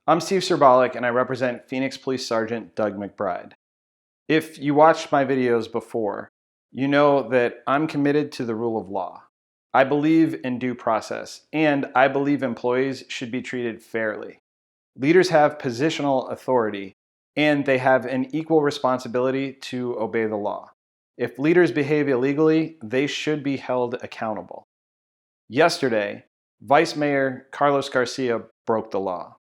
I'm Steve Serbalik, and I represent Phoenix Police Sergeant Doug McBride. If you watched my videos before, you know that I'm committed to the rule of law. I believe in due process, and I believe employees should be treated fairly. Leaders have positional authority, and they have an equal responsibility to obey the law. If leaders behave illegally, they should be held accountable. Yesterday, Vice Mayor Carlos Garcia broke the law.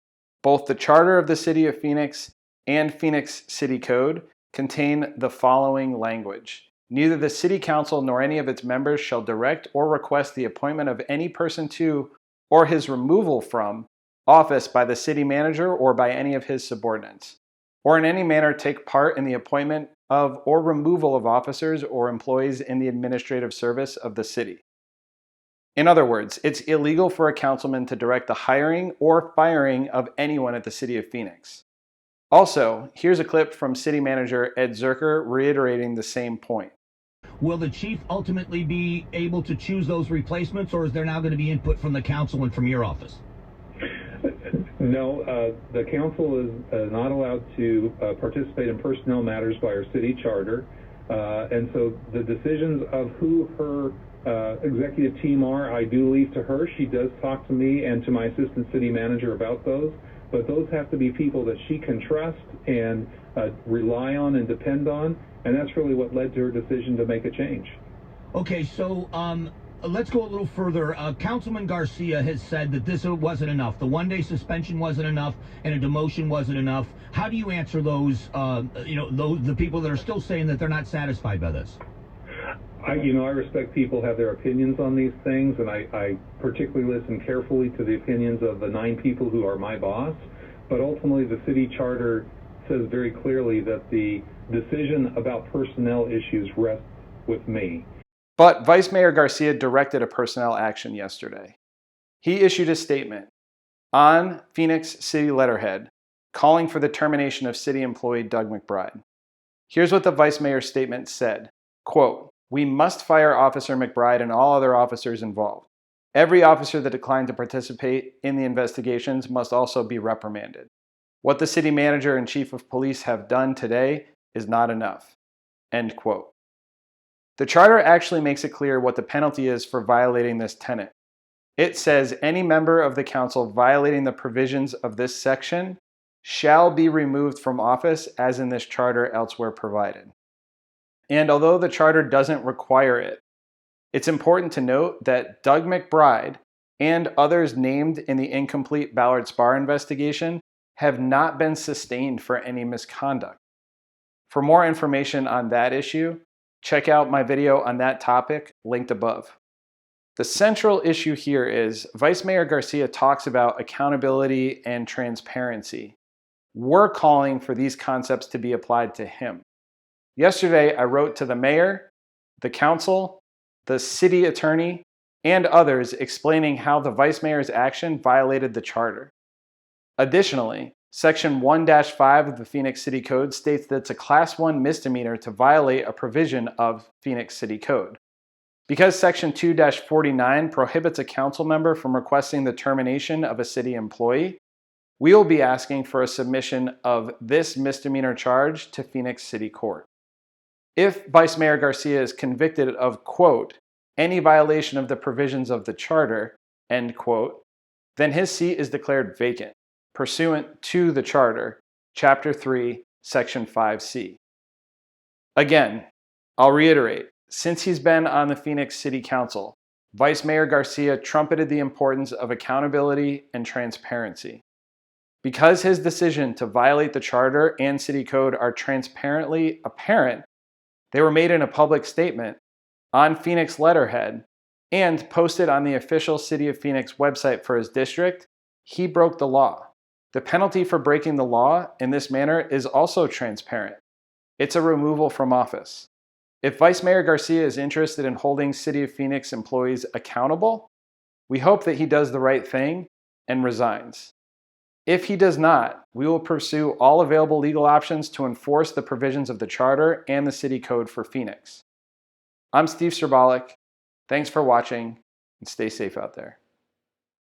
Both the charter of the City of Phoenix and Phoenix City Code contain the following language. Neither the City Council nor any of its members shall direct or request the appointment of any person to or his removal from office by the city manager or by any of his subordinates, or in any manner take part in the appointment of or removal of officers or employees in the administrative service of the city. In other words, it's illegal for a councilman to direct the hiring or firing of anyone at the City of Phoenix. Also, here's a clip from City Manager Ed Zerker reiterating the same point. Will the chief ultimately be able to choose those replacements, or is there now going to be input from the council and from your office? No, the council is not allowed to participate in personnel matters by our city charter, and so the decisions of who her executive team are, I do leave to her. She does talk to me and to my assistant city manager about those, but those have to be people that she can trust and rely on and depend on, and that's really what led to her decision to make a change. Okay, so let's go a little further. Councilman Garcia has said that this wasn't enough. The one-day suspension wasn't enough, and a demotion wasn't enough. How do you answer those, the people that are still saying that they're not satisfied by this? I respect people have their opinions on these things, and I particularly listen carefully to the opinions of the 9 people who are my boss. But ultimately, the city charter says very clearly that the decision about personnel issues rests with me. But Vice Mayor Garcia directed a personnel action yesterday. He issued a statement on Phoenix City letterhead calling for the termination of city employee Doug McBride. Here's what the Vice Mayor's statement said, quote, "We must fire Officer McBride and all other officers involved. Every officer that declined to participate in the investigations must also be reprimanded. What the city manager and chief of police have done today is not enough." End quote. The charter actually makes it clear what the penalty is for violating this tenet. It says any member of the council violating the provisions of this section shall be removed from office as in this charter elsewhere provided. And although the charter doesn't require it, it's important to note that Doug McBride and others named in the incomplete Ballard Spar investigation have not been sustained for any misconduct. For more information on that issue, check out my video on that topic linked above. The central issue here is Vice Mayor Garcia talks about accountability and transparency. We're calling for these concepts to be applied to him. Yesterday, I wrote to the mayor, the council, the city attorney, and others explaining how the vice mayor's action violated the charter. Additionally, Section 1-5 of the Phoenix City Code states that it's a Class 1 misdemeanor to violate a provision of Phoenix City Code. Because Section 2-49 prohibits a council member from requesting the termination of a city employee, we will be asking for a submission of this misdemeanor charge to Phoenix City Court. If Vice Mayor Garcia is convicted of, quote, any violation of the provisions of the charter, end quote, then his seat is declared vacant, pursuant to the charter, Chapter 3, Section 5C. Again, I'll reiterate, since he's been on the Phoenix City Council, Vice Mayor Garcia trumpeted the importance of accountability and transparency. Because his decision to violate the charter and city code are transparently apparent, they were made in a public statement on Phoenix letterhead and posted on the official City of Phoenix website for his district. He broke the law. The penalty for breaking the law in this manner is also transparent. It's a removal from office. If Vice Mayor Garcia is interested in holding City of Phoenix employees accountable, we hope that he does the right thing and resigns. If he does not, we will pursue all available legal options to enforce the provisions of the charter and the city code for Phoenix. I'm Steve Serbalik. Thanks for watching, and stay safe out there.